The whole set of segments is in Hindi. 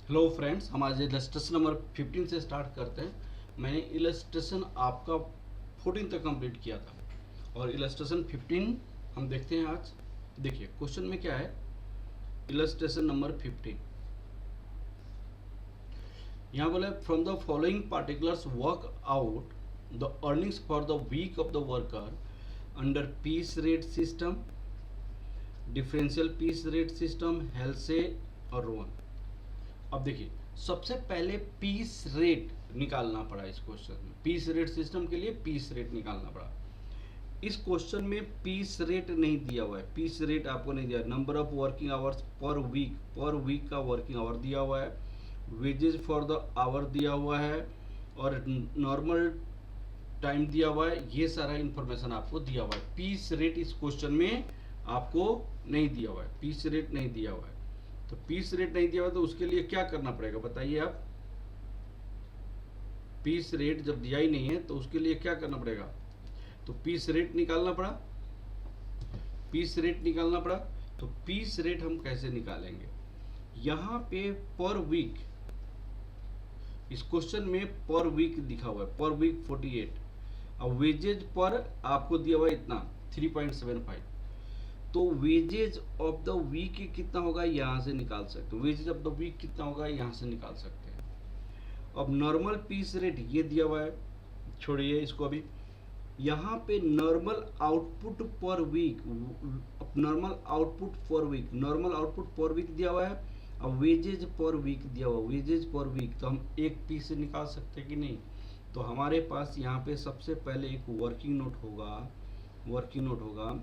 हेलो फ्रेंड्स, हम आज इलस्ट्रेशन नंबर 15 से स्टार्ट करते हैं। मैंने इलस्ट्रेशन आपका 14 तक कंप्लीट किया था और इलस्ट्रेशन 15 हम देखते हैं आज। देखिए क्वेश्चन में क्या है। इलस्ट्रेशन नंबर 15 यहाँ बोला from the following particulars work out the earnings for the week of the worker under piece rate system, differential piece rate system, Halsey और रोन। अब देखिए सबसे पहले पीस रेट निकालना पड़ा इस क्वेश्चन में। पीस रेट सिस्टम के लिए पीस रेट निकालना पड़ा। इस क्वेश्चन में पीस रेट नहीं दिया हुआ है। पीस रेट आपको नहीं दिया। Number of working hours per week का वर्किंग आवर दिया हुआ है, वेजेस फॉर द आवर दिया हुआ है और नॉर्मल टाइम दिया हुआ है। ये सारा इंफॉर्मेशन आपको दिया हुआ है। पीस रेट इस क्वेश्चन में आपको नहीं दिया हुआ है। पीस रेट नहीं दिया हुआ है। तो पीस रेट नहीं दिया हुआ तो उसके लिए क्या करना पड़ेगा बताइए आप। पीस रेट जब दिया ही नहीं है तो उसके लिए क्या करना पड़ेगा। तो पीस रेट निकालना पड़ा। पीस रेट निकालना पड़ा। तो पीस रेट हम कैसे निकालेंगे। यहाँ पे पर वीक, इस क्वेश्चन में पर वीक दिखा हुआ है। पर वीक 48। अब वेजेज पर आपको दिया हुआ है इतना 3.75। तो वेजेज ऑफ द वीक कितना होगा यहाँ से निकाल सकते हो। वेजेज ऑफ द वीक कितना होगा यहाँ से निकाल सकते हैं। अब नॉर्मल पीस रेट ये दिया हुआ है, छोड़िए इसको अभी। यहाँ पे normal output per week, normal output per week, normal output per week दिया हुआ है। अब वेजेज पर वीक दिया हुआ, वेजेज पर वीक तो हम एक पीस से निकाल सकते हैं कि नहीं। तो हमारे पास यहाँ पे सबसे पहले एक वर्किंग नोट होगा। वर्किंग नोट होगा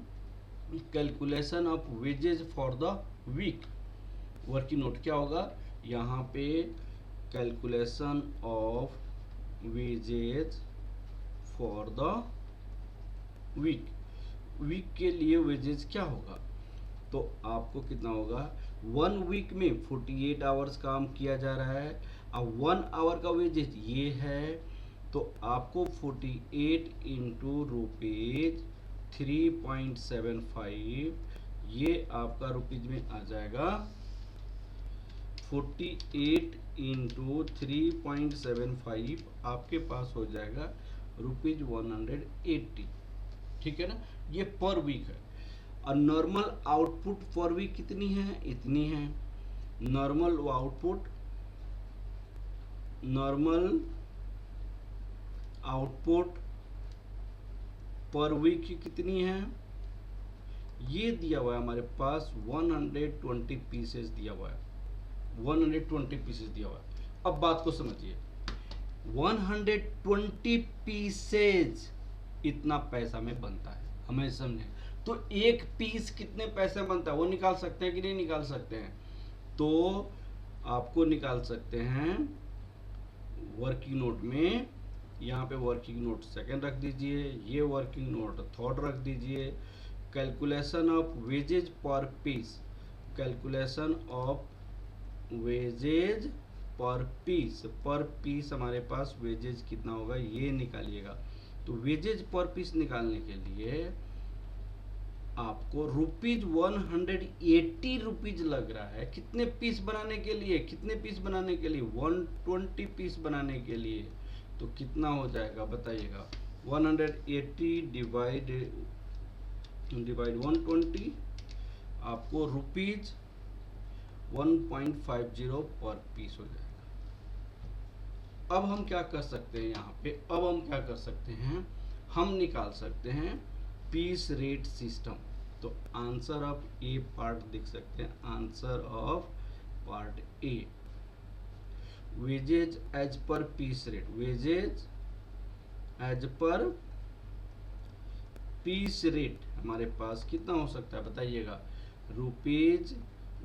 calculation of wages for the week. Working note क्या होगा यहाँ पे, calculation of wages for the week. Week के लिए वेजेज क्या होगा तो आपको कितना होगा। 1 वीक में 48 आवर्स काम किया जा रहा है। अब 1 आवर का वेजेज ये है तो आपको 48 इंटू रुपीज 3.75, ये आपका रुपीज में आ जाएगा 48 इंटू 3.75 आपके पास हो जाएगा रुपीज 180। ठीक है ना। ये पर वीक है। और नॉर्मल आउटपुट पर वीक कितनी है, इतनी है। Normal output, normal output per week कितनी है, ये दिया हुआ है हमारे पास 120 पीसेस दिया हुआ है। 120 पीसेस दिया हुआ है। अब बात को समझिए। 120 पीसेज इतना पैसा में बनता है, हमें समझे। तो एक पीस कितने पैसे में बनता है वो निकाल सकते हैं कि नहीं निकाल सकते हैं। तो आपको निकाल सकते हैं वर्किंग नोट में। यहाँ पे वर्किंग नोट सेकंड रख दीजिए, ये वर्किंग नोट थर्ड रख दीजिए। कैलकुलेशन ऑफ वेजेज पर पीस, कैलकुलेशन ऑफ वेजेज पर पीस हमारे पास वेजेज कितना होगा ये निकालिएगा। तो वेजेज पर पीस निकालने के लिए आपको रुपीज 180 रुपीज लग रहा है। कितने पीस बनाने के लिए, कितने पीस बनाने के लिए, 120 पीस बनाने के लिए। तो कितना हो जाएगा बताइएगा। 180 डिवाइड 120 आपको रुपीज 1.50 पर पीस हो जाएगा। अब हम क्या कर सकते हैं यहाँ पे, अब हम क्या कर सकते हैं, हम निकाल सकते हैं पीस रेट सिस्टम। तो आंसर ऑफ ए पार्ट लिख सकते हैं। Answer of part A, wages as per piece rate, wages as per piece rate हमारे पास कितना हो सकता है बताइएगा। रुपीज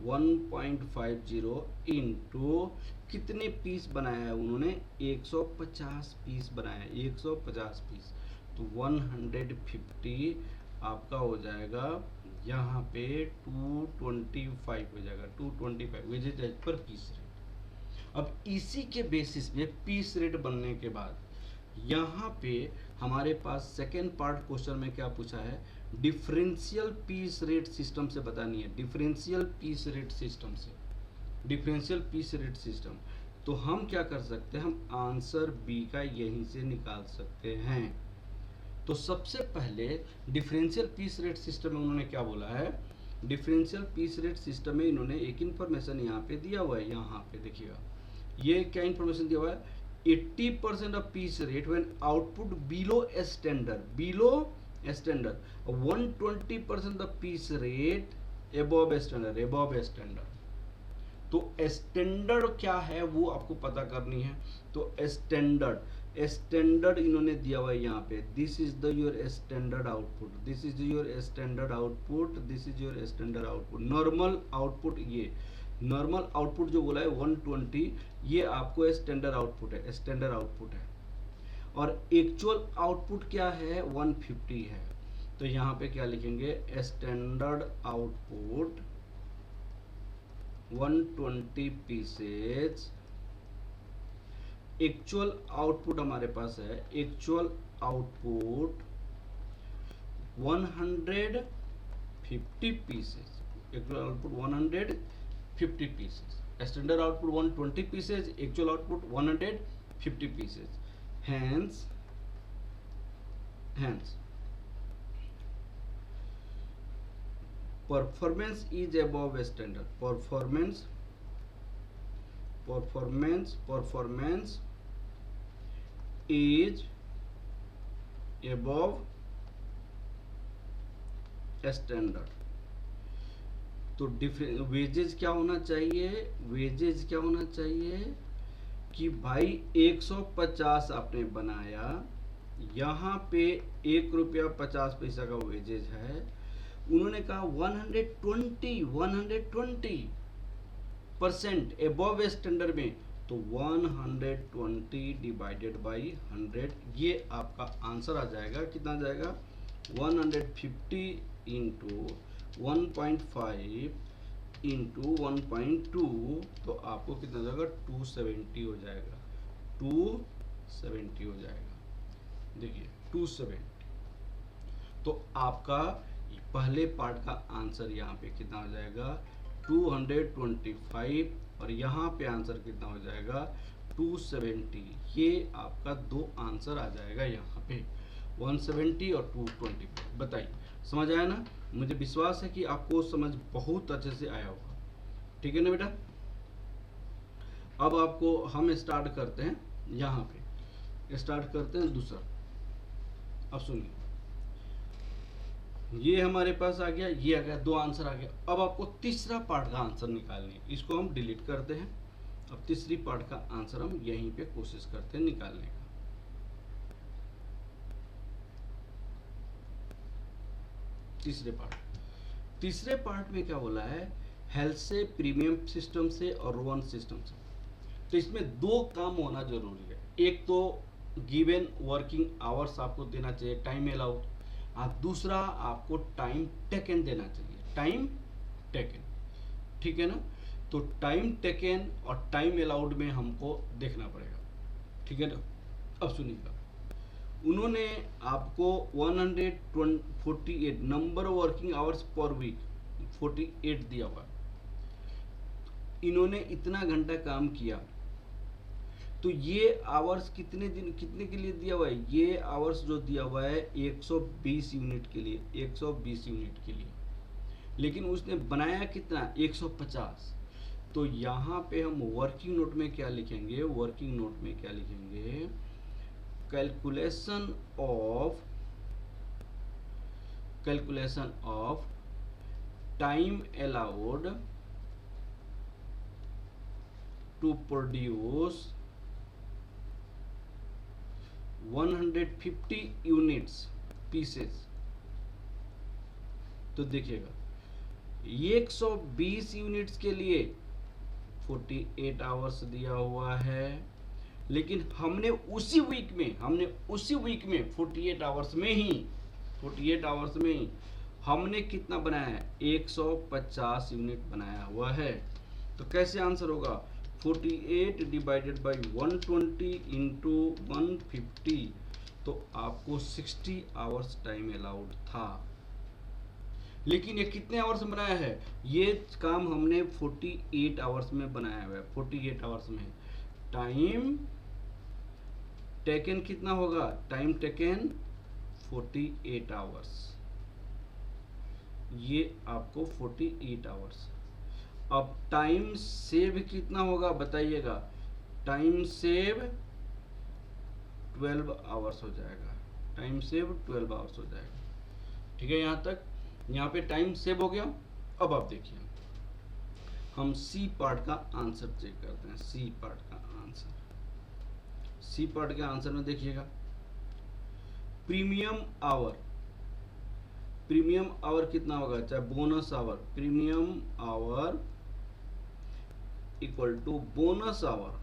1.50 इंटू कितने पीस बनाया है उन्होंने, 150 पीस बनाया है, 150 पीस। तो 150 आपका हो जाएगा यहाँ पे 225 हो जाएगा। 225 wages as per piece rate. अब इसी के बेसिस पे पीस रेट बनने के बाद यहाँ पे हमारे पास सेकेंड पार्ट क्वेश्चन में क्या पूछा है, डिफरेंशियल पीस रेट सिस्टम से बतानी है। डिफरेंशियल पीस रेट सिस्टम से डिफरेंशियल पीस रेट सिस्टम। तो हम क्या कर सकते हैं, हम आंसर बी का यहीं से निकाल सकते हैं। तो सबसे पहले डिफरेंशियल पीस रेट सिस्टम में उन्होंने क्या बोला है, डिफरेंशियल पीस रेट सिस्टम में इन्होंने एक इन्फॉर्मेशन यहाँ पे दिया हुआ है, यहाँ पे देखिएगा ये क्या इन्फॉर्मेशन दिया हुआ है, 80% of peace rate when output below standard 120% of peace rate above standard. तो स्टैंडर्ड क्या है वो आपको पता करनी है। तो स्टैंडर्ड इन्होंने दिया हुआ है यहाँ पे, this is the your standard output, this is your standard output, this is your standard output. Normal output, ये नॉर्मल आउटपुट जो बोला है 120, ये आपको स्टैंडर्ड आउटपुट है। और एक्चुअल आउटपुट क्या है, 150 है। तो यहाँ पे क्या लिखेंगे, standard output 120 pieces. Actual output हमारे पास है, actual output 150 pieces, actual output 150 pieces, standard output 120 pieces, actual output 150 pieces. Hence performance is above standard, performance is above standard। तो वेजेज क्या होना चाहिए, कि भाई 150 आपने बनाया, यहाँ पे 1 रुपया 50 पैसा का वेजेज है। उन्होंने कहा 120% एबव स्टैंडर्ड में, तो 120 डिवाइडेड बाई 100, ये आपका आंसर आ जाएगा। कितना आ जाएगा, 150 इंटू 1.5 इंटू 1.2, तो आपको कितना हो जाएगा, 270 हो जाएगा, 270 हो जाएगा। देखिए 270। तो आपका पहले पार्ट का आंसर यहाँ पे कितना हो जाएगा, 225, और यहाँ पे आंसर कितना हो जाएगा, 270। ये आपका दो आंसर आ जाएगा यहाँ पे, 170 और 225। बताइए समझ आया ना। मुझे विश्वास है कि आपको समझ बहुत अच्छे से आया होगा, ठीक है ना बेटा। अब आपको हम स्टार्ट करते हैं, यहाँ पे स्टार्ट करते हैं दूसरा। अब सुनिए, ये हमारे पास आ गया, ये आ गया, दो आंसर आ गया। अब आपको तीसरा पार्ट का आंसर निकालनी है, इसको हम डिलीट करते हैं। अब तीसरी पार्ट का आंसर हम यहीं पे कोशिश करते हैं निकालने का। तीसरे पार्ट में क्या बोला है, हेल्थ से, प्रीमियम सिस्टम से और रोवन सिस्टम से। तो इसमें दो काम होना जरूरी है। एक तो गिवन वर्किंग आवर्स आपको देना चाहिए, टाइम अलाउड, और दूसरा आपको टाइम टेकन देना चाहिए, टाइम टेकन, ठीक है ना। तो टाइम टेकन और टाइम अलाउड में हमको देखना पड़ेगा, ठीक है ना। अब सुनिएगा, उन्होंने आपको 148 number working hours per week 48 दिया हुआ। इन्होंने इतना घंटा काम किया, तो ये आवर्स कितने के लिए दिया हुआ है, ये आवर्स जो दिया हुआ है 120 यूनिट के लिए, 120 यूनिट के लिए। लेकिन उसने बनाया कितना, 150। तो यहाँ पे हम वर्किंग नोट में क्या लिखेंगे, calculation of time allowed to produce 150 units pieces. तो देखिएगा 120 यूनिट्स के लिए 48 आवर्स दिया हुआ है, लेकिन हमने उसी वीक में 48 आवर्स में ही हमने कितना बनाया है, 150 यूनिट बनाया हुआ है। तो कैसे आंसर होगा, 48 डिवाइडेड बाई 120 इंटू 150, तो आपको 60 आवर्स टाइम अलाउड था। लेकिन ये कितने आवर्स में बनाया है? ये काम हमने 48 आवर्स में बनाया हुआ है। 48 आवर्स में टाइम टेकन कितना होगा? टाइम टेकन 48 आवर्स, ये आपको 48 आवर्स। अब टाइम सेव कितना होगा बताइएगा? टाइम सेव 12 आवर्स हो जाएगा। टाइम सेव 12 आवर्स हो जाएगा। ठीक है, यहाँ तक यहाँ पे टाइम सेव हो गया। अब आप देखिए, हम सी पार्ट का आंसर चेक करते हैं। सी पार्ट का आंसर, सी पार्ट के आंसर में देखिएगा, प्रीमियम आवर, प्रीमियम आवर कितना होगा? चाहे bonus hour, premium hour equal to bonus hour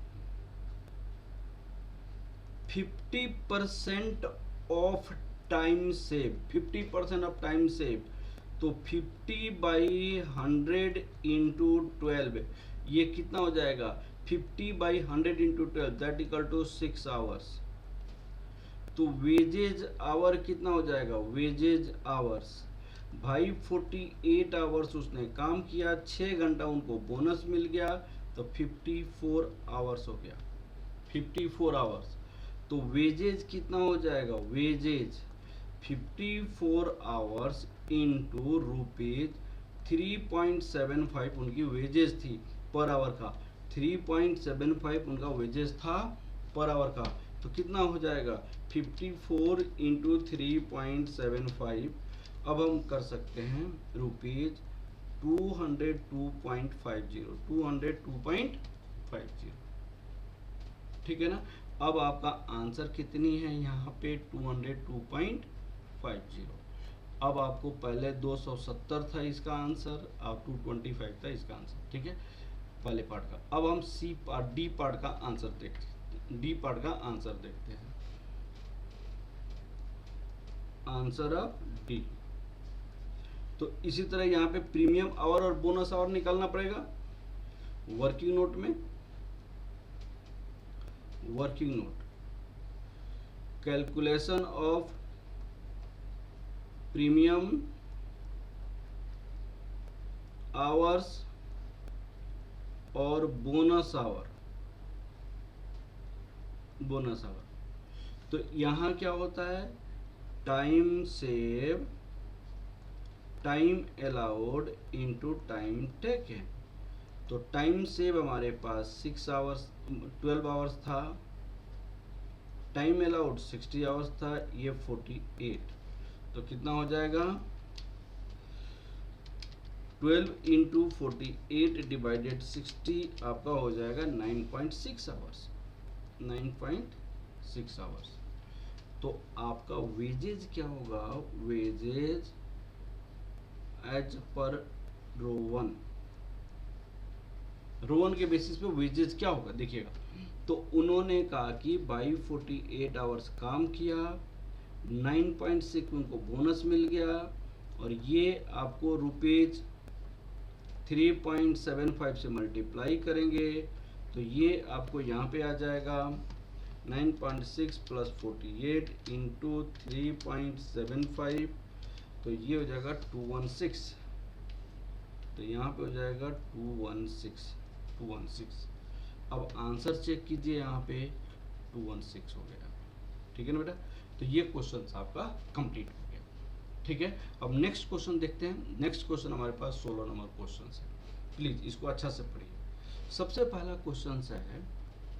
50% of time save, 50% of time save. तो 50/100 इंटू 12, ये कितना हो जाएगा? 50/100 into 12 that equal to 6 hours. तो वेजेज आवर कितना हो जाएगा? वेजेज आवर्स भाई 48 आवर्स उसने काम किया, 6 घंटा उनको बोनस मिल गया, तो 54 आवर्स हो गया। 54 आवर्स। तो वेजेज कितना हो जाएगा? वेजेज 54 आवर्स इंटू रुपीज 3.75 उनकी वेजेज थी पर आवर का। 3.75 उनका वेजेज था पर आवर का। तो कितना हो जाएगा? 54 इंटू 3.75। अब हम कर सकते हैं रुपीज 202.50, 202.50। ठीक है ना। अब आपका आंसर कितनी है यहाँ पे? 202.50। अब आपको पहले 270 था इसका आंसर, अब 225 था इसका आंसर। ठीक है, पहले पार्ट का। अब हम सी पार्ट, डी पार्ट का आंसर देखते हैं। डी पार्ट का आंसर देखते हैं। Answer of D. तो इसी तरह यहाँ पे प्रीमियम आवर और बोनस आवर निकालना पड़ेगा। वर्किंग नोट में, working note, calculation of premium hours और बोनस आवर, बोनस आवर। तो यहां क्या होता है? Time save, time allowed into time taken. तो टाइम सेव हमारे पास 6 आवर्स, 12 आवर्स था। टाइम अलाउड 60 आवर्स था, ये 48। तो कितना हो जाएगा? 12 इंटू 48 डिवाइडेड 60 आपका हो जाएगा 9.6 आवर्स, 9.6 आवर्स। तो आपका वेजेज क्या होगा? वेजेज एज पर रो 1, रो 1 के बेसिस पे वेजेज क्या होगा देखिएगा। तो उन्होंने कहा कि बाई 48 आवर्स काम किया, 9.6 उनको बोनस मिल गया, और ये आपको रुपीज 3.75 से मल्टीप्लाई करेंगे तो ये आपको यहाँ पे आ जाएगा 9.6 प्लस 48 इंटू 3.75, तो ये हो जाएगा 216। तो यहाँ पे हो जाएगा 216। अब आंसर चेक कीजिए, यहाँ पे 216 हो गया। ठीक है ना बेटा। तो ये क्वेश्चन आपका कंप्लीट हो गया। ठीक है, अब नेक्स्ट क्वेश्चन देखते हैं। नेक्स्ट क्वेश्चन हमारे पास 16 नंबर क्वेश्चन है। प्लीज इसको अच्छा से पढ़िए। सबसे पहला क्वेश्चन है,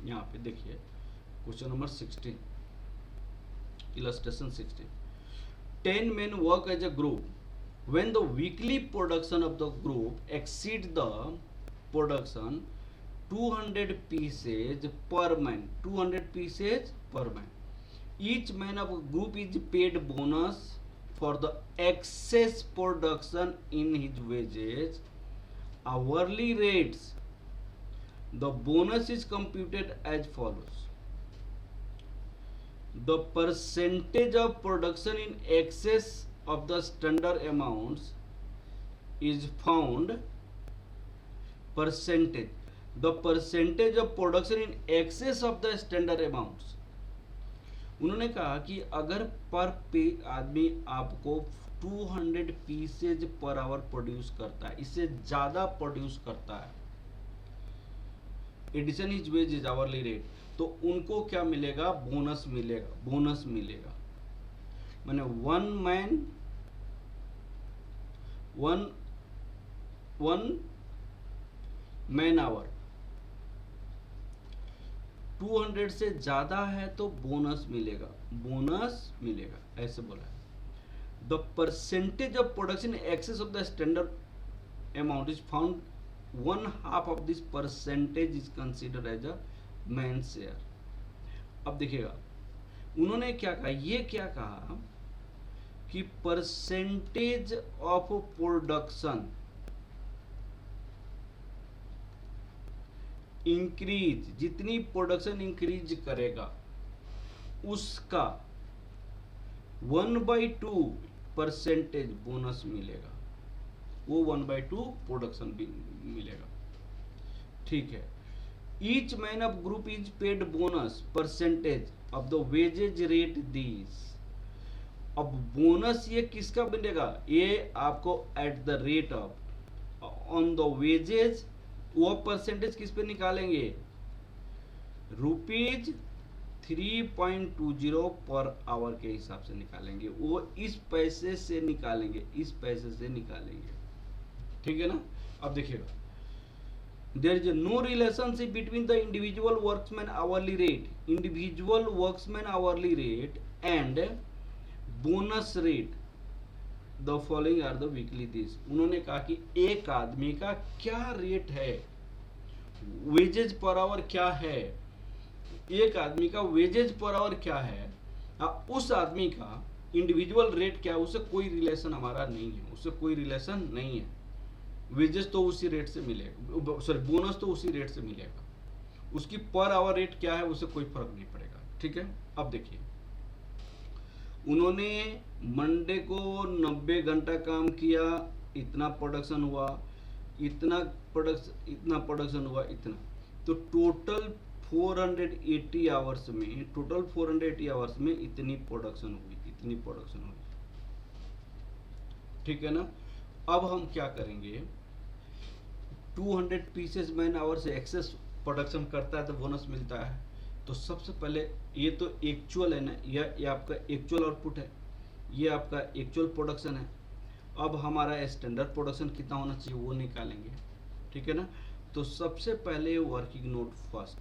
यहाँ पे देखिए question number 16, illustration 16। 10 men work as a group. When the weekly production of the group exceed the production 200 pieces per man, 200 pieces per man. Each man of a group is paid bonus for the excess production in his wages, hourly rates. The bonus is computed as follows. The percentage of production in excess of the standard amounts is found. Percentage, the percentage of production in excess of the standard amounts. उन्होंने कहा कि अगर पर पे आदमी आपको 200 पीसेज पर आवर प्रोड्यूस करता है, इससे ज्यादा प्रोड्यूस करता है, addition is wage is hourly rate, तो उनको क्या मिलेगा? बोनस मिलेगा, बोनस मिलेगा। माने वन मैन आवर 200 से ज्यादा है तो बोनस मिलेगा, बोनस मिलेगा, ऐसे बोला है। The percentage of production excess of the standard amount is found, 1/2 of this percentage is considered as a man share. अब देखिएगा उन्होंने क्या कहा, ये क्या कहा कि परसेंटेज ऑफ प्रोडक्शन इंक्रीज, जितनी प्रोडक्शन इंक्रीज करेगा उसका 1/2 परसेंटेज बोनस मिलेगा, वो 1/2 प्रोडक्शन भी मिलेगा। ठीक है। Each man of group is paid bonus percentage of the wages rate these. अब बोनस ये किसका मिलेगा? ये आपको at the rate of on the wages, वो परसेंटेज किस पे निकालेंगे? ₹3.20 पर आवर के हिसाब से निकालेंगे, वो इस पैसे से निकालेंगे, इस पैसे से निकालेंगे। ठीक है ना? अब देखिएगा, there is no relationship between the individual workman hourly rate and bonus rate. The following are the weekly this. उन्होंने कहा कि एक आदमी का क्या रेट है, वेजेज पर आवर क्या है, एक आदमी का वेजेज पर आवर क्या है, उस आदमी का इंडिविजुअल रेट क्या है, उससे कोई रिलेशन हमारा नहीं है, उससे कोई रिलेशन नहीं है। वेजेस तो उसी रेट से मिलेगा, सॉरी बोनस तो उसी रेट से मिलेगा, उसकी पर आवर रेट क्या है उससे कोई फर्क नहीं पड़ेगा। ठीक है। अब देखिए उन्होंने मंडे को 90 घंटा काम किया, इतना प्रोडक्शन हुआ, इतना प्रोडक्शन हुआ, इतना, तो टोटल 480 आवर्स में इतनी प्रोडक्शन हुई। ठीक है ना? अब हम क्या करेंगे, 200 पीसेस मैन आवर से एक्सेस प्रोडक्शन करता है तो बोनस मिलता है। तो सबसे पहले ये तो एक्चुअल है ना, ये आपका एक्चुअल आउटपुट है, ये आपका एक्चुअल प्रोडक्शन है। अब हमारा स्टैंडर्ड प्रोडक्शन कितना होना चाहिए वो निकालेंगे। ठीक है ना? तो सबसे पहले working note first,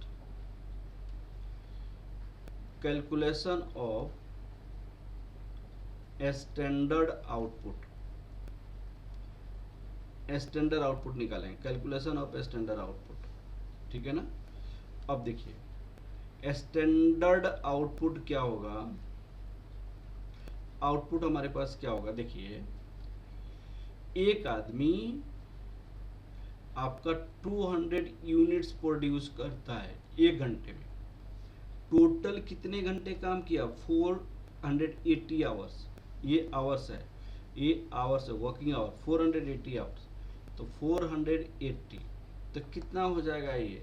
calculation of standard output निकालेंगे, कैलकुलेशन ऑफ स्टैंडर्ड आउटपुट। ठीक है ना? अब देखिए स्टैंडर्ड आउटपुट क्या होगा, आउटपुट हमारे पास क्या होगा, देखिए एक आदमी आपका 200 यूनिट्स प्रोड्यूस करता है एक घंटे में, टोटल कितने घंटे काम किया? 480 आवर्स, ये आवर्स है, ये आवर्स है, वर्किंग आवर 480 आवर्स, तो 480 तो कितना हो जाएगा? ये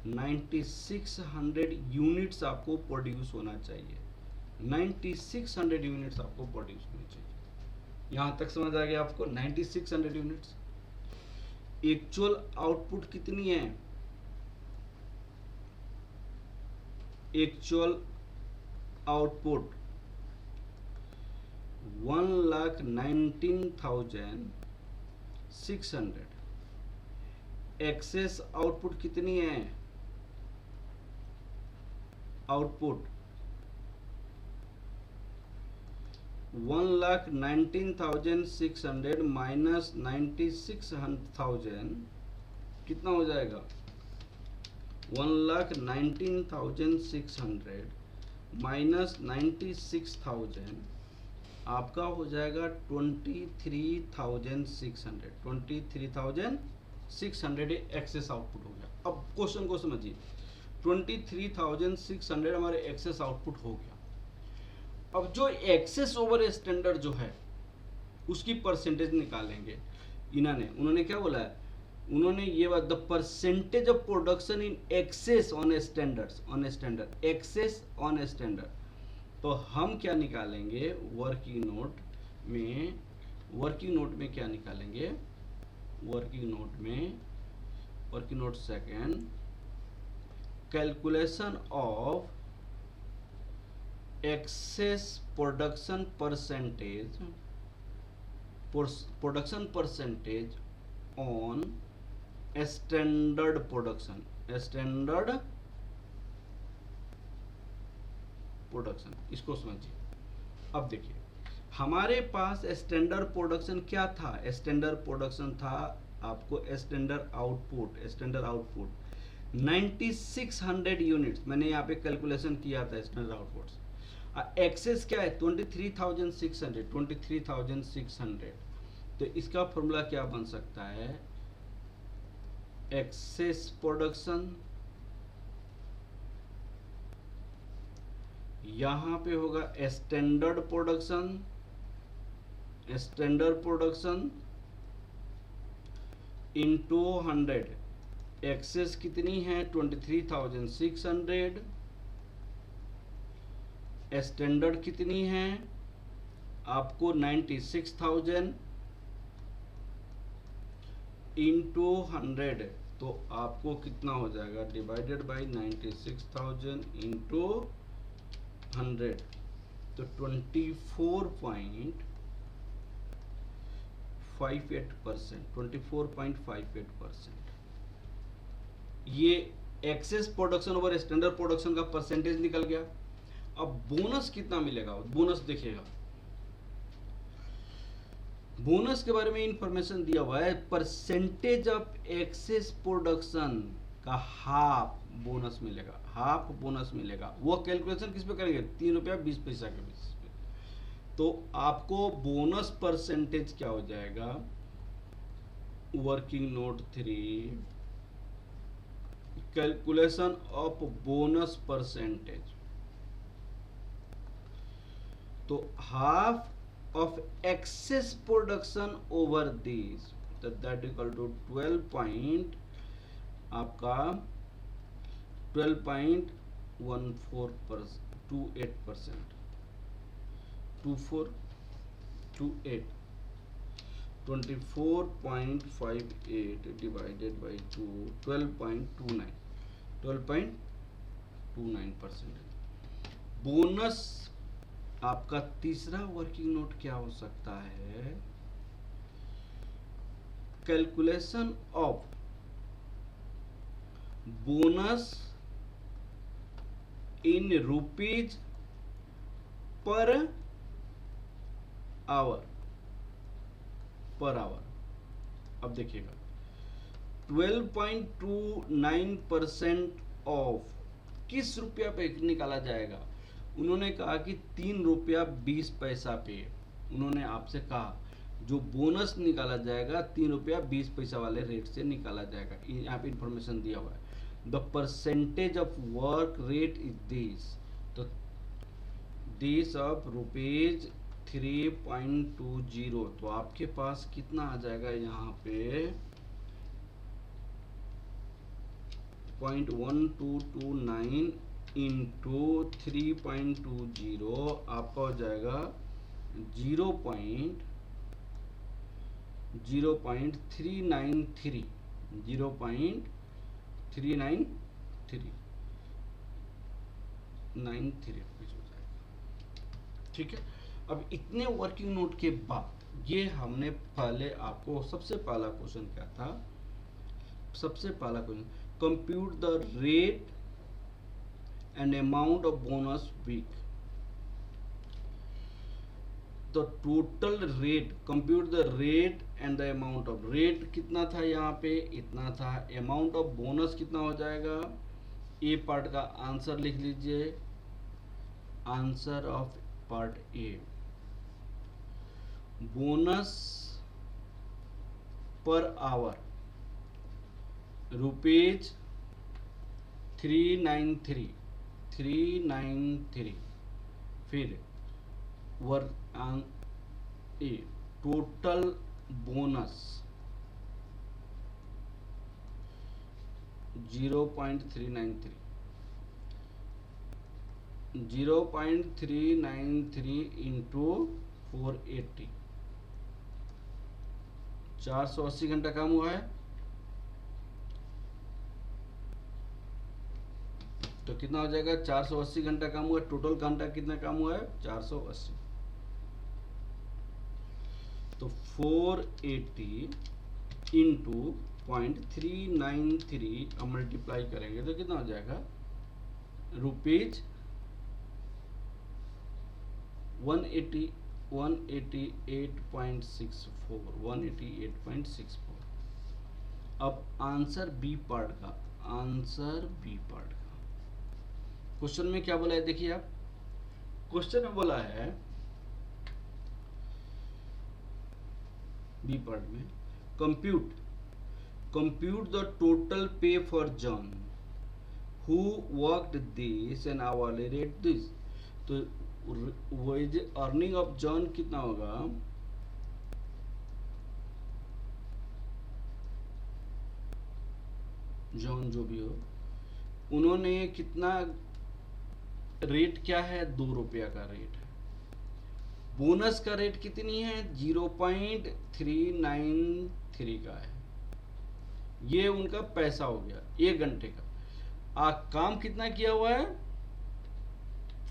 9600 यूनिट्स आपको प्रोड्यूस होना चाहिए, 9600 यूनिट्स आपको प्रोड्यूस होनी चाहिए। यहां तक समझ आ गया आपको? 9600 यूनिट्स। एक्चुअल आउटपुट कितनी है? Actual output 1,19,600। एक्सेस आउटपुट कितनी है? आउटपुट 1,19,600 माइनस 96,000 कितना हो जाएगा? 1,19,600 माइनस 96,000 आपका हो जाएगा 23,600 एक्सेस आउटपुट हो गया। अब क्वेश्चन को समझिए, 23,600 हमारे एक्सेस आउटपुट हो गया। अब जो एक्सेस ओवर स्टैंडर्ड जो है उसकी परसेंटेज निकालेंगे। उन्होंने क्या बोला है? उन्होंने ये बात, the percentage of production in excess on standard, excess on standard. तो हम क्या निकालेंगे, वर्किंग नोट में वर्किंग नोट में क्या निकालेंगे, working note second, calculation of excess production percentage on standard production, इसको समझिए। अब देखिए हमारे पास स्टैंडर्ड प्रोडक्शन क्या था, स्टैंडर्ड प्रोडक्शन था आपको स्टैंडर्ड आउटपुट 9600 यूनिट्स, मैंने यहाँ पे कैलकुलेशन किया था स्टैंडर्ड आउटपुट्स। एक्सेस क्या है 23,600, तो इसका फॉर्मूला क्या बन सकता है, एक्सेस प्रोडक्शन, यहां पे होगा स्टैंडर्ड प्रोडक्शन इंटू 100, एक्सेस कितनी है 23,600, स्टैंडर्ड कितनी है आपको 96,000 इंटू 100, तो आपको कितना हो जाएगा डिवाइडेड बाई 96,000 इंटू 100, तो 24.58%। ये excess production over standard production का परसेंटेज निकल गया। अब बोनस कितना मिलेगा, बोनस देखिएगा, बोनस के बारे में इंफॉर्मेशन दिया हुआ है, परसेंटेज ऑफ एक्सेस प्रोडक्शन का हाफ बोनस मिलेगा, वो कैलकुलेशन किस पे करेंगे, 3 रुपया 20 पैसा के बेसिस पे। तो आपको बोनस परसेंटेज क्या हो जाएगा, working note 3, calculation of bonus percentage, तो half of excess production over these, that equal to 12.28%, divided by 12.29%। Bonus आपका तीसरा वर्किंग नोट क्या हो सकता है, calculation of bonus in rupees per hour. अब देखिएगा 12.29% ऑफ किस रुपया पे निकाला जाएगा, उन्होंने कहा कि 3 रुपया 20 पैसा पे, उन्होंने आपसे कहा जो बोनस निकाला जाएगा 3 रुपया 20 पैसा वाले रेट से निकाला जाएगा। यहाँ पे इंफॉर्मेशन दिया हुआ है, the percentage of work rate is this, तो दिस ऑफ रुपीज 3.20, तो आपके पास कितना आ जाएगा यहाँ पे 0.1229 इंटू 3.20, आपका हो जाएगा 0.393 रुपीज हो जाएगा। ठीक है, अब इतने वर्किंग नोट के बाद ये हमने पहले आपको सबसे पहला क्वेश्चन क्या था, compute the rate and amount of bonus week, the total rate, compute the rate and the amount of, rate कितना था यहाँ पे इतना था, amount of bonus कितना हो जाएगा, ए पार्ट का आंसर लिख लीजिए, answer of part A, bonus per hour rupees 393, फिर टोटल बोनस 0.393 इंटू 480, 480 घंटा काम हुआ है, तो कितना हो जाएगा? 480 घंटा काम हुआ है। टोटल घंटा कितना काम हुआ है? 480। तो 480 इंटू 0.393 हम मल्टीप्लाई करेंगे तो कितना हो जाएगा? रुपीज 188.64। अब आंसर बी पार्ट का, क्वेश्चन में क्या बोला है देखिए आप, क्वेश्चन में बोला है बी पार्ट में, कंप्यूट द टोटल पे for John who worked this and hourly rate this. तो वेज अर्निंग ऑफ जॉन कितना होगा? जॉन जो भी हो, उन्होंने कितना रेट क्या है? 2 रुपया का रेट है। बोनस का रेट कितनी है? 0.393 का है। ये उनका पैसा हो गया 1 घंटे का। काम कितना किया हुआ है?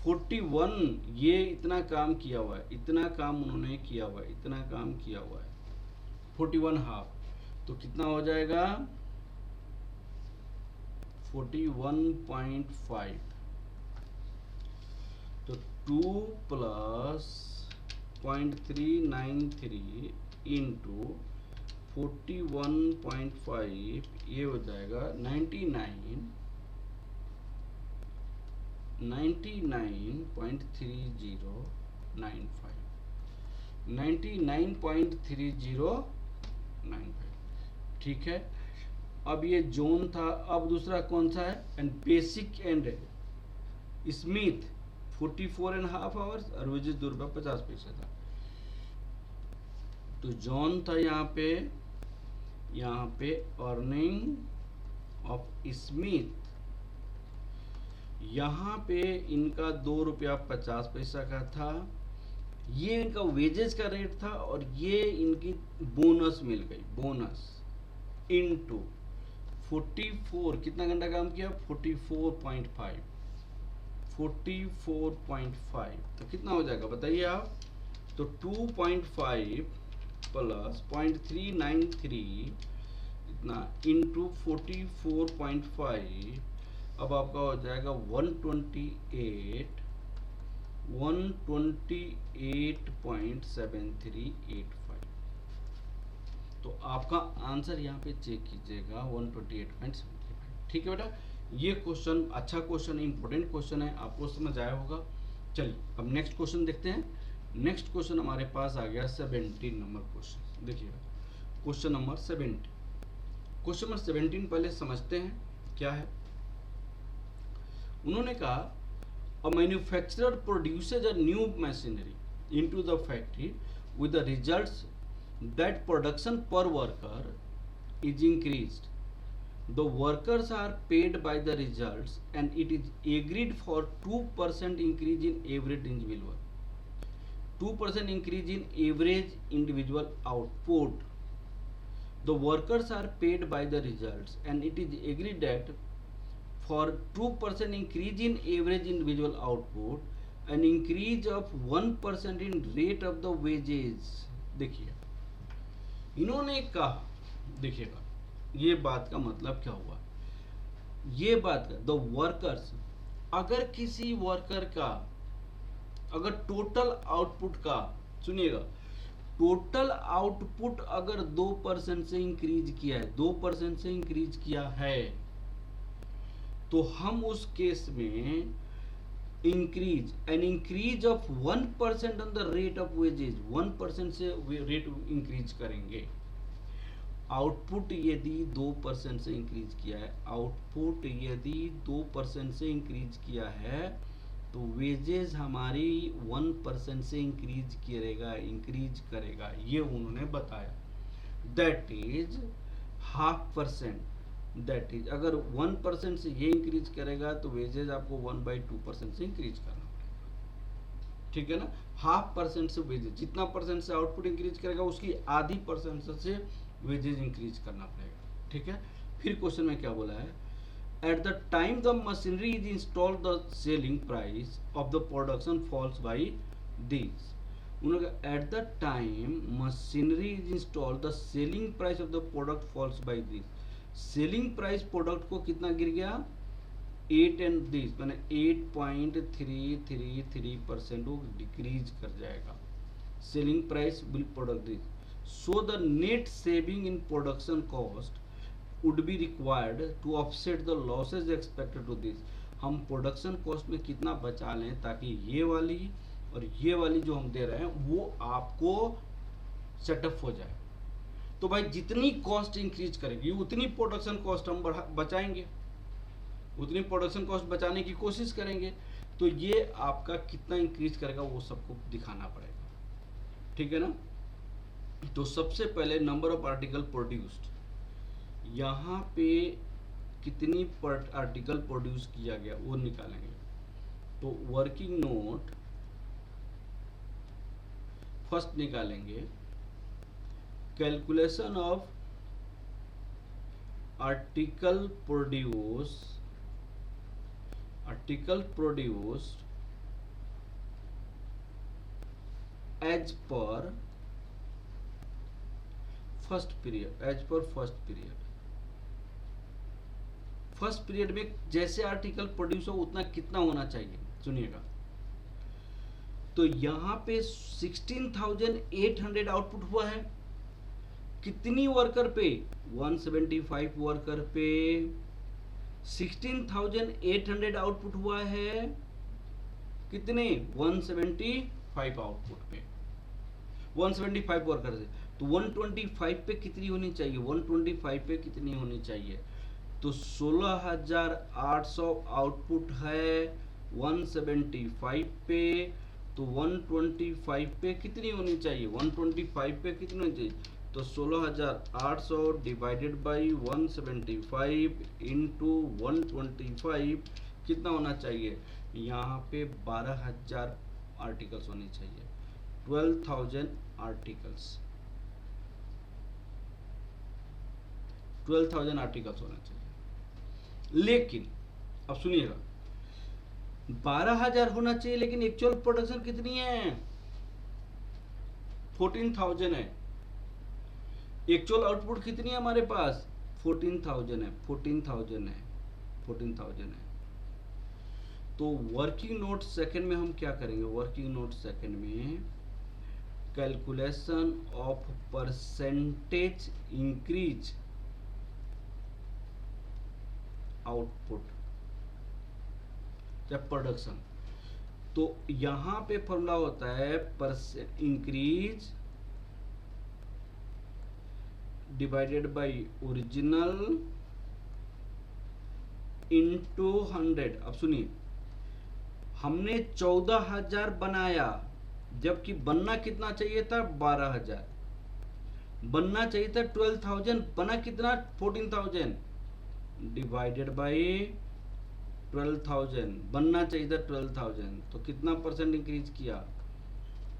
41। ये इतना काम किया हुआ है, इतना काम उन्होंने किया हुआ है, इतना काम किया हुआ है, 41 हाफ। तो कितना हो जाएगा? 41.5। तो 2 प्लस 0.393 इंटू 41.5, ये हो जाएगा 99.3095। ठीक है। अब ये जोन था, अब दूसरा कौन सा है? And basic and Smith 44.5 hours और वेजेस 2 रुपया 50 पैसे था। तो जॉन था यहाँ पे अर्निंग ऑफ स्मिथ, यहाँ पे इनका 2 रुपया 50 पैसा का था। ये इनका वेजेस का रेट था और ये इनकी बोनस मिल गई, बोनस इनटू 44। कितना घंटा काम किया? 44.5। तो कितना हो जाएगा बताइए आप? तो 2.5 प्लस 0.393 इतना इंटू 44.5, अब आपका हो जाएगा 128.7385। तो आपका आंसर यहाँ पे चेक कीजिएगा 128.75। ठीक है बेटा, ये क्वेश्चन अच्छा क्वेश्चन, इंपॉर्टेंट क्वेश्चन है, आपको समझ आया होगा। चलिए अब नेक्स्ट क्वेश्चन देखते हैं। नेक्स्ट क्वेश्चन हमारे पास आ गया 17 नंबर क्वेश्चन। देखिए क्वेश्चन नंबर 17। क्वेश्चन नंबर 17 पहले समझते हैं क्या है। उन्होंने कहा a manufacturer produces a new machinery into the factory with the results that production per worker is increased. The workers are paid by the results and it is agreed for 2% increase in average individual. 2% increase in average individual output. The workers are paid by the results and it is agreed that for 2% increase in average individual output, an increase of 1% in rate of the wages. देखिए इन्होंने कहा, देखिएगा ये बात का मतलब क्या हुआ, ये बात का द वर्कर्स, अगर किसी वर्कर का अगर टोटल आउटपुट का, सुनिएगा, टोटल आउटपुट अगर 2% से इंक्रीज किया है, 2% से इंक्रीज किया है, तो हम उस केस में increase an increase of 1% on the rate of wages, 1% से रेट इंक्रीज करेंगे। आउटपुट यदि 2% से इंक्रीज किया है, आउटपुट यदि 2% से इंक्रीज किया है, तो वेजेस हमारी 1% से इंक्रीज करेगा, ये उन्होंने बताया। That is 0.5%। दैट इज अगर 1% से ये इंक्रीज करेगा तो वेजेज आपको 1/2% से इंक्रीज करना पड़ेगा। ठीक है ना। 0.5% से वेजेज, जितना परसेंट से आउटपुट इंक्रीज करेगा उसकी आधी परसेंट से वेजेज इंक्रीज करना पड़ेगा, ठीक है। फिर क्वेश्चन में क्या बोला है, at the time the machinery is installed the selling price of the production falls by this. उन्होंने at the time machinery is installed the selling price of the product falls by this. Selling price product को कितना गिर गया, 8 एंड दिस मैंने 8.333% वो डिक्रीज कर जाएगा। Selling price will product this, so the net saving in production cost would be required to offset the losses expected to this। हम प्रोडक्शन कॉस्ट में कितना बचा लें ताकि ये वाली और ये वाली जो हम दे रहे हैं वो आपको सेटअप हो जाए। तो भाई जितनी कॉस्ट इंक्रीज करेगी उतनी प्रोडक्शन कॉस्ट हम बचाएंगे, उतनी प्रोडक्शन कॉस्ट बचाने की कोशिश करेंगे। तो ये आपका कितना इंक्रीज करेगा वो सबको दिखाना पड़ेगा, ठीक है ना। तो सबसे पहले नंबर ऑफ आर्टिकल प्रोड्यूस्ड, यहाँ पे कितनी आर्टिकल प्रोड्यूस किया गया वो निकालेंगे। तो वर्किंग नोट फर्स्ट निकालेंगे, calculation of article produced as per first period. First period में जैसे आर्टिकल प्रोड्यूस हो उतना कितना होना चाहिए, सुनिएगा। तो यहाँ पे 16,800 आउटपुट हुआ है, कितनी वर्कर पे, 175 वर्कर पे 16,800 आउटपुट हुआ है, कितने 175 आउटपुट पे 175 वर्कर से। तो 125 पे कितनी होनी चाहिए, 125 पे कितनी होनी चाहिए, तो 16,800 आउटपुट है 175 पे, तो 125 पे कितनी होनी चाहिए, 125 पे कितनी होनी चाहिए, तो 16,800 डिवाइडेड बाई 175 इंटू 125 कितना होना चाहिए, यहाँ पे 12,000 आर्टिकल्स होनी चाहिए, 12,000 आर्टिकल्स, 12,000 आर्टिकल्स होना चाहिए। लेकिन अब सुनिएगा, 12,000 होना चाहिए लेकिन एक्चुअल प्रोडक्शन कितनी है, 14,000 है। एक्चुअल आउटपुट कितनी है हमारे पास, 14,000 है, 14,000 है, 14,000 है। तो वर्किंग नोट सेकंड में हम क्या करेंगे, वर्किंग नोट सेकंड में calculation of percentage increase output या प्रोडक्शन। तो यहां पे फॉर्मूला होता है increase divided by original into 100। अब सुनिए, हमने 14,000 बनाया जबकि बनना कितना चाहिए था, 12,000 बनना चाहिए था, 12,000 बना कितना, 14,000 डिवाइडेड बाय 12,000 बनना चाहिए था 12,000, तो कितना परसेंट इंक्रीज किया,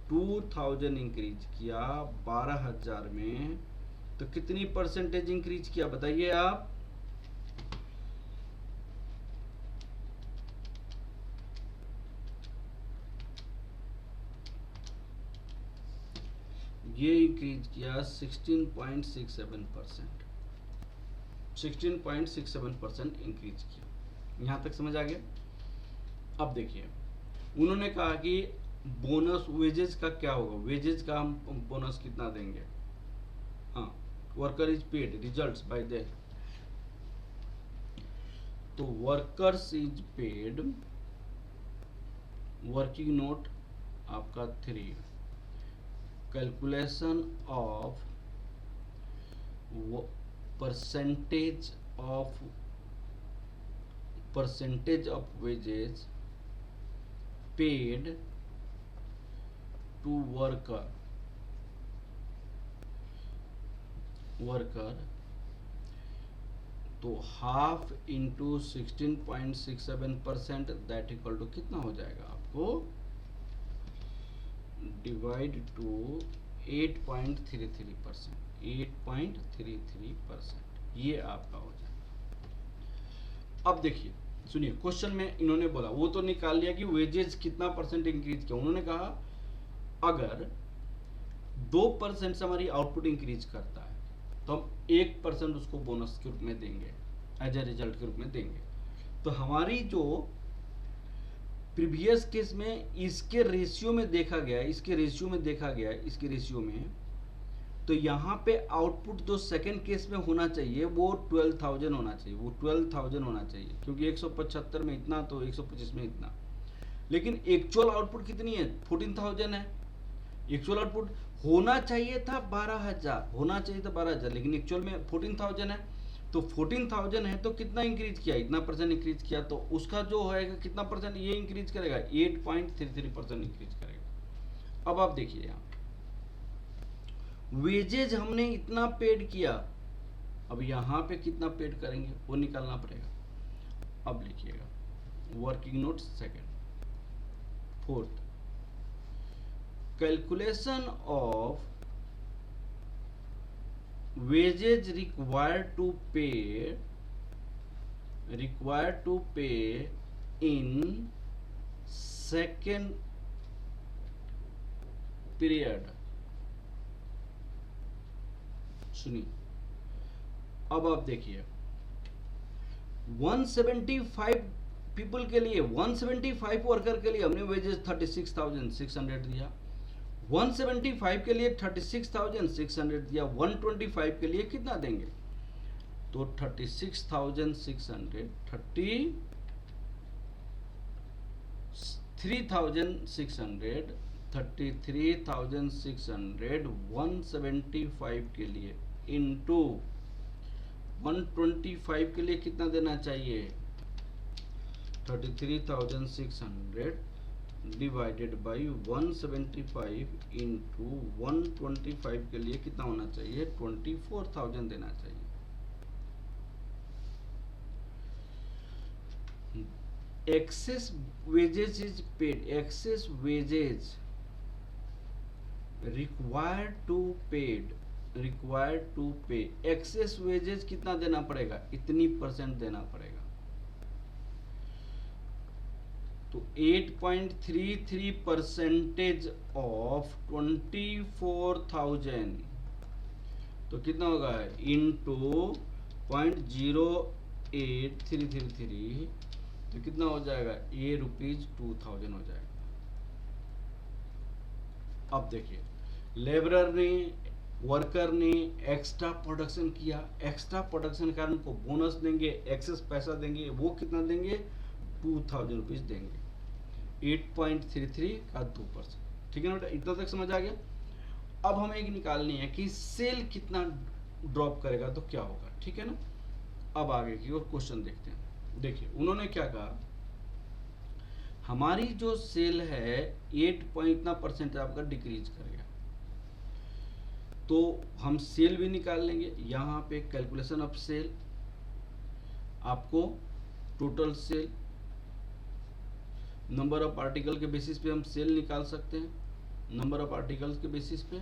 2,000 इंक्रीज किया 12,000 में, तो कितनी परसेंटेज इंक्रीज किया बताइए आप, ये इंक्रीज किया 16.67%, 16.67% इंक्रीज किया। यहां तक समझ आ गया। अब देखिए, उन्होंने कहा कि बोनस वेजेस का क्या होगा, वेजेस का हम बोनस कितना देंगे, हाँ, worker is paid results by that. तो workers is paid, working note आपका 3, calculation of percentage of wages paid to worker तो half into 16.67% that equal to कितना हो जाएगा आपको डिवाइड टू 8.33%, 8.33%, ये आपका हो जाएगा। अब देखिए सुनिए, क्वेश्चन में इन्होंने बोला, वो तो निकाल लिया कि वेजेस कितना परसेंट इंक्रीज किया। उन्होंने कहा अगर 2% से हमारी आउटपुट इंक्रीज करता है तो हम 1% उसको बोनस के रूप में देंगे, एज ए रिजल्ट के रूप में देंगे। तो हमारी जो प्रीवियस केस में इसके रेशियो में देखा गया है, इसके रेशियो में, तो यहाँ पे आउटपुट जो सेकंड केस में होना चाहिए वो 12,000 होना चाहिए, वो 12,000 होना चाहिए, क्योंकि 175 में इतना तो 125 में इतना। लेकिन एक्चुअल आउटपुट कितनी है? 14,000 है। एक्चुअल आउटपुट होना चाहिए था 12,000, लेकिन एक्चुअल में 14,000 है। तो 14,000 है तो कितना इंक्रीज किया? इतना परसेंट इंक्रीज किया, तो उसका जो होएगा कितना परसेंट ये इंक्रीज करेगा? 8.33% इंक्रीज करेगा। अब आप देखिए यहाँ वेजेज हमने इतना पेड किया, अब यहाँ पे कितना पेड करेंगे वो निकालना पड़ेगा। अब लिखिएगा working note second, fourth, calculation of wages required to pay in second period। सुनिए, अब आप देखिए 175 पीपल के लिए, 175 वर्कर के लिए हमने वेजेस 36,600 दिया, 175 के लिए 36,600 दिया, 125 के लिए कितना देंगे? तो 36,600, 33,600, 33,600 175 के लिए इंटू 125 के लिए कितना देना चाहिए? 33,600 डिवाइडेड बाई 175 इंटू 125 के लिए कितना होना चाहिए? 24,000 देना चाहिए। Excess wages is paid, excess wages required to pay, excess wages कितना देना पड़ेगा? इतनी परसेंट देना पड़ेगा। तो 8.33% ऑफ 24,000 तो कितना होगा? इंटू 0.08333 तो कितना हो जाएगा? ये ₹2,000 हो जाएगा। अब देखिए लेबरर ने, वर्कर ने एक्स्ट्रा प्रोडक्शन किया, एक्स्ट्रा प्रोडक्शन के कारण उनको बोनस देंगे, एक्सेस पैसा देंगे, वो कितना देंगे? 2,000 रुपीज देंगे। 8.33 का 2%, ठीक है ना बेटा? इतना तक समझ आ गया। अब हमें एक निकालनी है कि सेल कितना ड्रॉप करेगा तो क्या होगा, ठीक है ना? अब आगे की और क्वेश्चन देखते हैं। देखिए उन्होंने क्या कहा, हमारी जो सेल है 8% आपका डिक्रीज करेगा, तो हम सेल भी निकाल लेंगे। यहाँ पे कैलकुलेशन ऑफ सेल, आपको total sale, number of article के बेसिस पे हम सेल निकाल सकते हैं, नंबर ऑफ आर्टिकल्स के बेसिस पे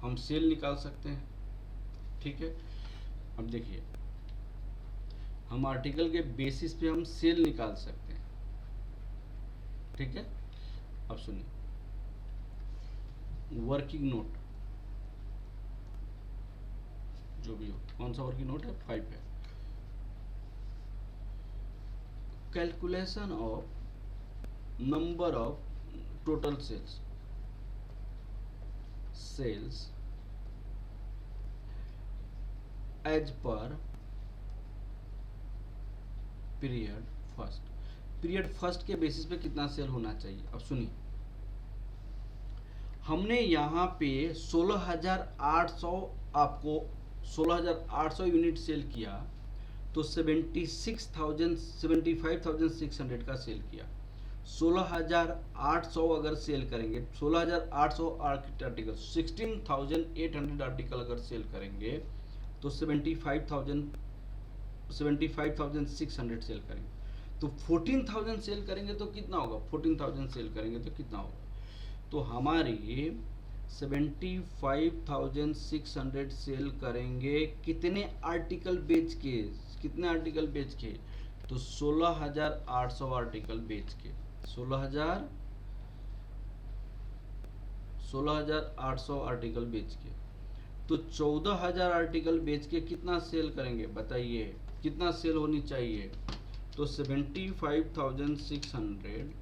हम सेल निकाल सकते हैं, ठीक है? अब देखिए हम आर्टिकल के बेसिस पे हम सेल निकाल सकते हैं, ठीक है? अब सुनिए वर्किंग नोट जो भी हो, कौन सा वर्किंग नोट है? 5 है। Calculation of number of total sales as per period first के बेसिस पे कितना सेल होना चाहिए। अब सुनिए हमने यहाँ पे 16,800 आपको 16,800 यूनिट सेल किया, तो 75,600 का सेल किया। 16,800 अगर सेल करेंगे, 16,800 आर्टिकल, 16,800 आर्टिकल अगर सेल करेंगे तो 75,600 सेल करेंगे। तो 14,000 सेल करेंगे तो कितना होगा? 14,000 सेल करेंगे तो कितना होगा? तो हमारी 75,600 सेल करेंगे कितने आर्टिकल बेच के, कितने आर्टिकल बेच के, तो 16,800 आर्टिकल बेच के, 16,800 आर्टिकल बेच के। तो 14,000 आर्टिकल बेच के कितना सेल करेंगे बताइए, कितना सेल होनी चाहिए, तो 75,600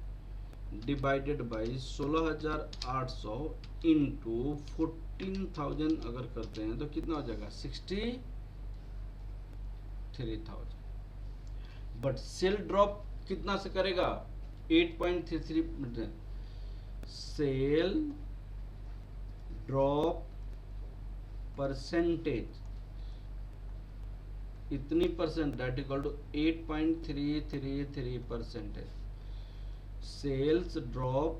डिवाइडेड बाई 16,800 इंटू 14,000 अगर करते हैं तो कितना हो जाएगा 63,000। बट सेल ड्रॉप कितना से करेगा 8.33%। सेल ड्रॉप परसेंटेज इतनी percent, that equal to 8.333%। sales drop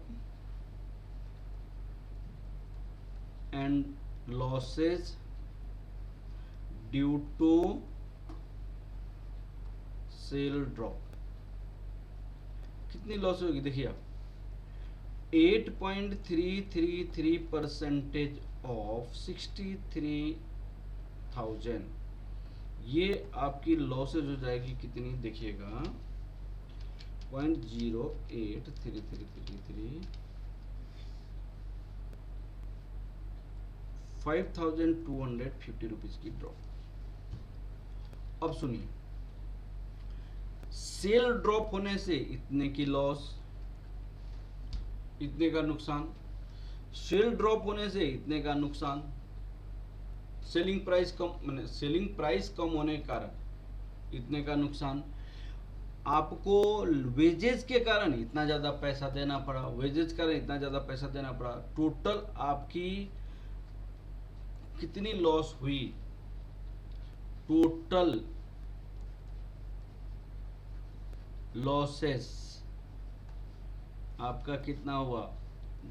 and losses due to sale drop, कितनी लॉस होगी देखिए आप, 8.333% ऑफ 63,000, ये आपकी लॉसेज हो जाएगी कितनी देखिएगा 0.083333, 5,250 रुपीज की ड्रॉप। अब सुनिए, सेल ड्रॉप होने से इतने की लॉस, इतने का नुकसान, सेल ड्रॉप होने से इतने का नुकसान, सेलिंग प्राइस कम, माने सेलिंग प्राइस कम होने के कारण इतने का नुकसान, आपको वेजेस के कारण इतना ज्यादा पैसा देना पड़ा, वेजेस के कारण इतना ज्यादा पैसा देना पड़ा, टोटल आपकी कितनी लॉस हुई, टोटल लॉसेस आपका कितना हुआ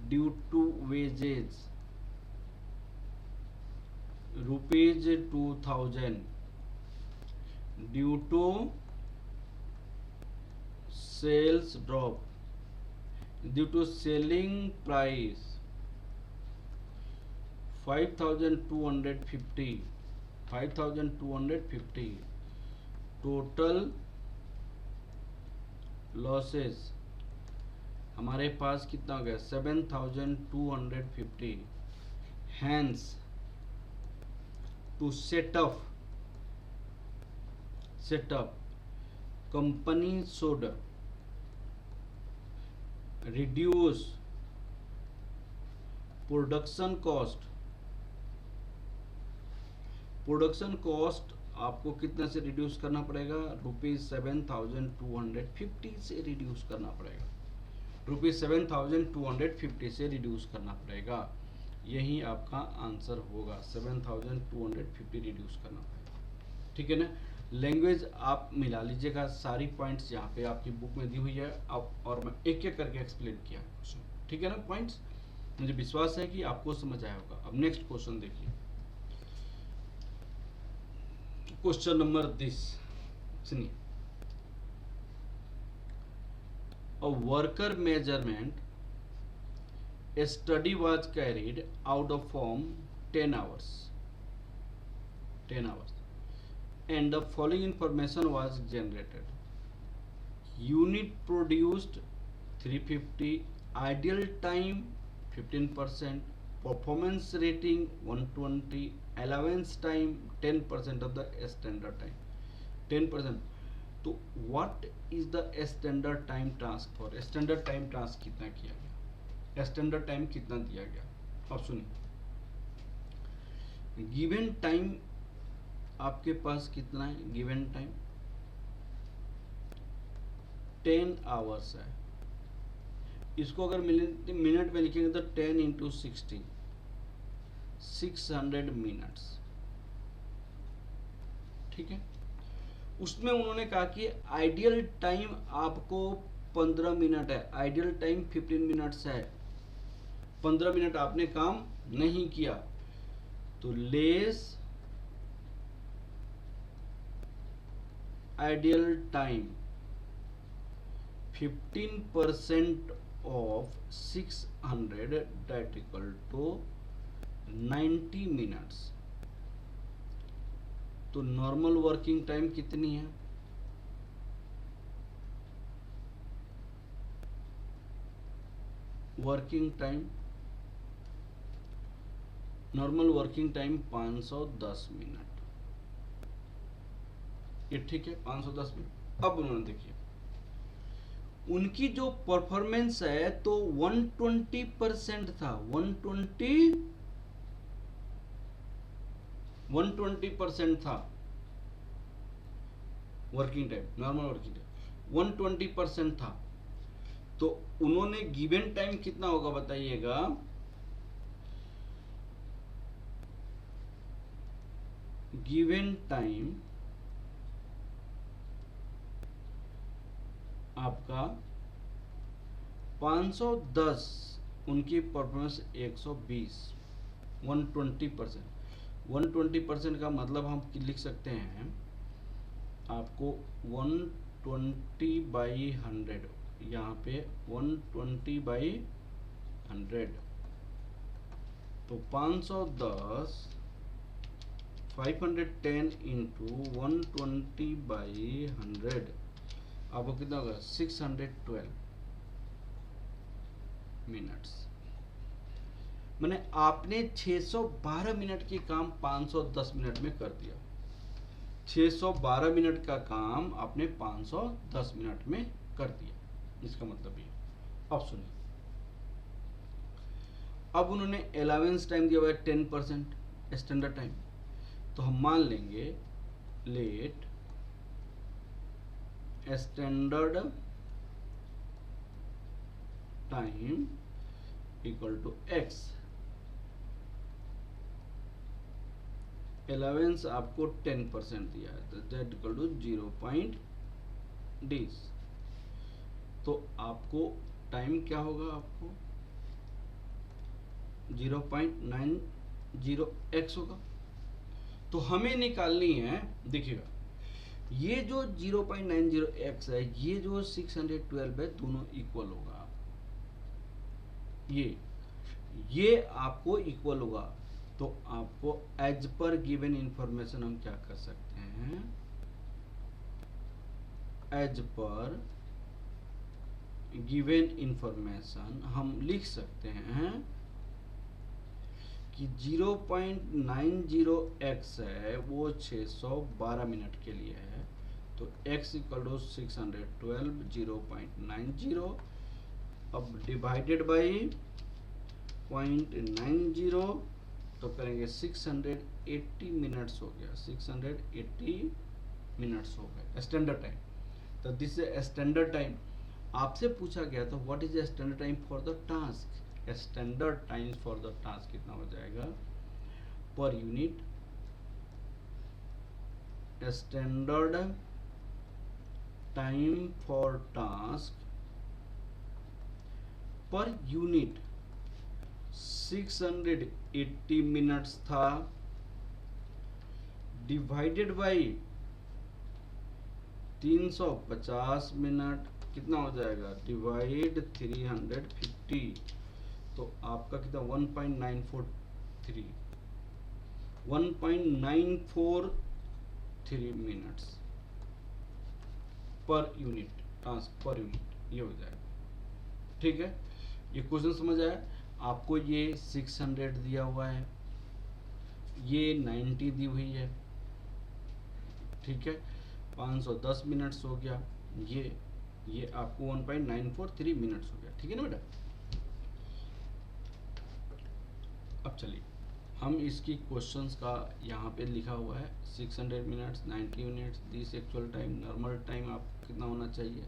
due to wages, ₹2,000, due to sales drop, due to selling price 5,250 total losses हमारे पास कितना हो गया 7,250। hence to set up company should reduce production cost आपको कितना से रिड्यूस करना पड़ेगा, ₹7,250 से रिड्यूस करना पड़ेगा, ₹7,250 से रिड्यूस करना पड़ेगा। यही आपका आंसर होगा, 7,250 रिड्यूस करना पड़ेगा। ठीक है ना। लैंग्वेज आप मिला लीजिएगा, सारी पॉइंट्स यहाँ पे आपकी बुक में दी हुई है, अब और मैं एक एक करके एक्सप्लेन किया। ठीक है ना पॉइंट्स, मुझे विश्वास है कि आपको समझ आया होगा। अब नेक्स्ट क्वेश्चन देखिए, क्वेश्चन नंबर 10 सुनिए, a worker measurement a study was carried out of from 10 hours and the following information was generated. Unit produced 350, ideal time 15%, performance rating 120, allowance time 10% of the standard time 10%। तो what is the standard time task for, standard time task कितना किया गया, स्टैंडर्ड टाइम कितना दिया गया। अब सुनिए, गिवन टाइम आपके पास कितना है, गिवन टाइम 10 आवर्स है। इसको अगर मिनट में लिखेंगे तो 10 इंटू 60, 600 मिनट्स। ठीक है, उसमें उन्होंने कहा कि आइडियल टाइम आपको 15 मिनट है, आइडियल टाइम 15 मिनट्स है, 15 मिनट आपने काम नहीं किया, तो less ideal time 15% of 600 that equal to 90 minutes. तो नॉर्मल वर्किंग टाइम कितनी है? Working time, normal working time 510 minute. ये ठीक है, 510 मिनट। अब उन्होंने देखिए उनकी जो परफॉर्मेंस है तो 120% था, 120% था working time, normal working time 120% था। तो उन्होंने गिवन टाइम कितना होगा बताइएगा? गिवन टाइम आपका 510, उनकी परफॉर्मेंस 120, 120%। 120% का मतलब हम लिख सकते हैं आपको 120/100, यहाँ पे 120/100। तो 510 510 इंटू 120/100 आपको कितना होगा? 612 मिनट्स। मैंने आपने 612 मिनट की काम 510 मिनट में कर दिया। 612 मिनट का काम आपने 510 मिनट में कर दिया, इसका मतलब ये। अब सुनिए, अब उन्होंने अलाउंस टाइम दिया हुआ है 10% स्टैंडर्ड टाइम। तो हम मान लेंगे let standard time equal to X. Allowance आपको 10% दिया है तो दैट इक्वल टू 0.d। तो आपको टाइम क्या होगा? आपको 0.90x होगा। तो हमें निकालनी है, देखिएगा ये जो 0.90x है, ये जो 612 है, दोनों इक्वल होगा। ये आपको इक्वल होगा। तो आपको एज पर गिवन इंफॉर्मेशन हम क्या कर सकते हैं? एज पर गिवन इंफॉर्मेशन हम लिख सकते हैं कि 0.90x है वो 612 मिनट के लिए है। तो x इक्वल टू 612 0.90, अब डिवाइडेड बाई 0.90 तो करेंगे 680 मिनट्स हो गया, 680 मिनट्स हो गए स्टैंडर्ड टाइम। तो दिस इज स्टैंडर्ड टाइम। आपसे पूछा गया था what is standard time for the task. Standard time for the task कितना हो जाएगा? Per unit standard time for task per unit 680 minutes था, डिवाइडेड बाई 350 मिनट कितना हो जाएगा? डिवाइड 350 तो आपका कितना? 1.943 minutes per unit task per unit, ये हो जाएगा। ठीक है, ये क्वेश्चन समझ आया आपको? ये 600 दिया हुआ है, ये 90 दी हुई है, ठीक है, 510 मिनट्स हो गया, ये आपको 1.943 मिनट्स हो गया। ठीक है ना बेटा? अब चलिए हम इसकी क्वेश्चंस का यहाँ पे लिखा हुआ है 600 minutes, 90 minutes, this actual time, normal time आप कितना होना चाहिए?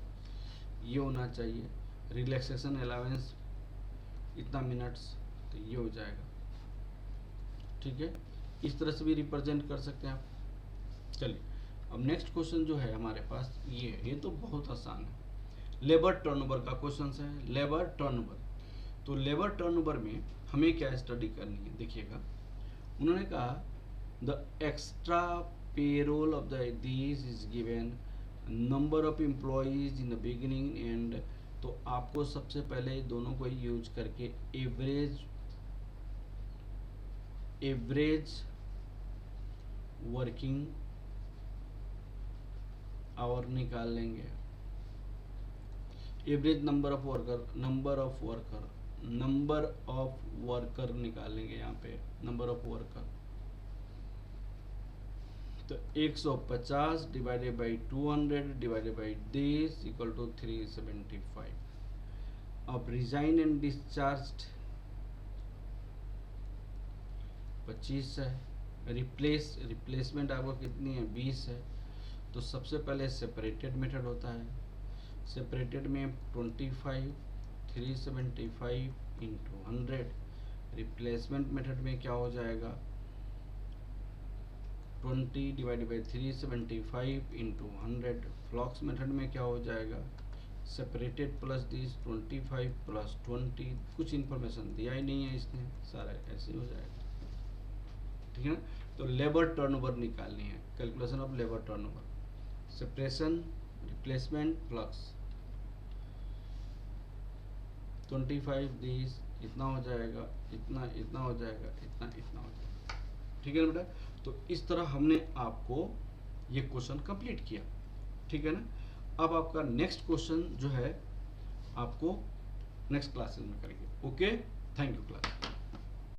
ये होना चाहिए, रिलैक्सेशन अलाउंस इतना मिनट्स, तो ये हो जाएगा। ठीक है, इस तरह से भी रिप्रेजेंट कर सकते हैं आप। चलिए अब नेक्स्ट क्वेश्चन जो है हमारे पास ये तो बहुत आसान है, लेबर टर्नओवर का क्वेश्चन है। लेबर टर्नओवर, तो लेबर टर्नओवर में हमें क्या स्टडी करनी है? देखिएगा उन्होंने कहा the extra payroll of the this is given, number of employees in the beginning and तो आपको सबसे पहले दोनों को यूज करके एवरेज वर्किंग आवर निकाल लेंगे। एवरेज नंबर ऑफ वर्कर निकालेंगे। यहाँ पे नंबर ऑफ वर्कर, तो 150 divided by 200 divided by this equal to 375। अब रिजाइन एंड डिस्चार्ज 25 है। रिप्लेसमेंट आपको कितनी है, 20 है। तो सबसे पहले सेपरेटेड मेथड होता है। सेपरेटेड में 25 375 इंटू 100। रिप्लेसमेंट मेथड में क्या हो जाएगा, 20 डिवाइडेड बाई 375 इंटू 100। फ्लॉक्स मेथड में क्या हो जाएगा, सेपरेटेड प्लस दिस 25 प्लस 20। कुछ इन्फॉर्मेशन दिया ही नहीं है इसने, सारा ऐसे हो जाएगा। ठीक है ना। तो लेबर टर्नओवर निकालनी है, calculation of labour turnover, separation, replacement, flux. 25 this इतना हो जाएगा, इतना हो जाएगा, इतना हो जाएगा। ठीक है ना बेटा। तो इस तरह हमने आपको ये क्वेश्चन कंप्लीट किया। ठीक है ना। अब आपका नेक्स्ट क्वेश्चन जो है आपको नेक्स्ट क्लासेस में करेंगे। Okay, thank you class.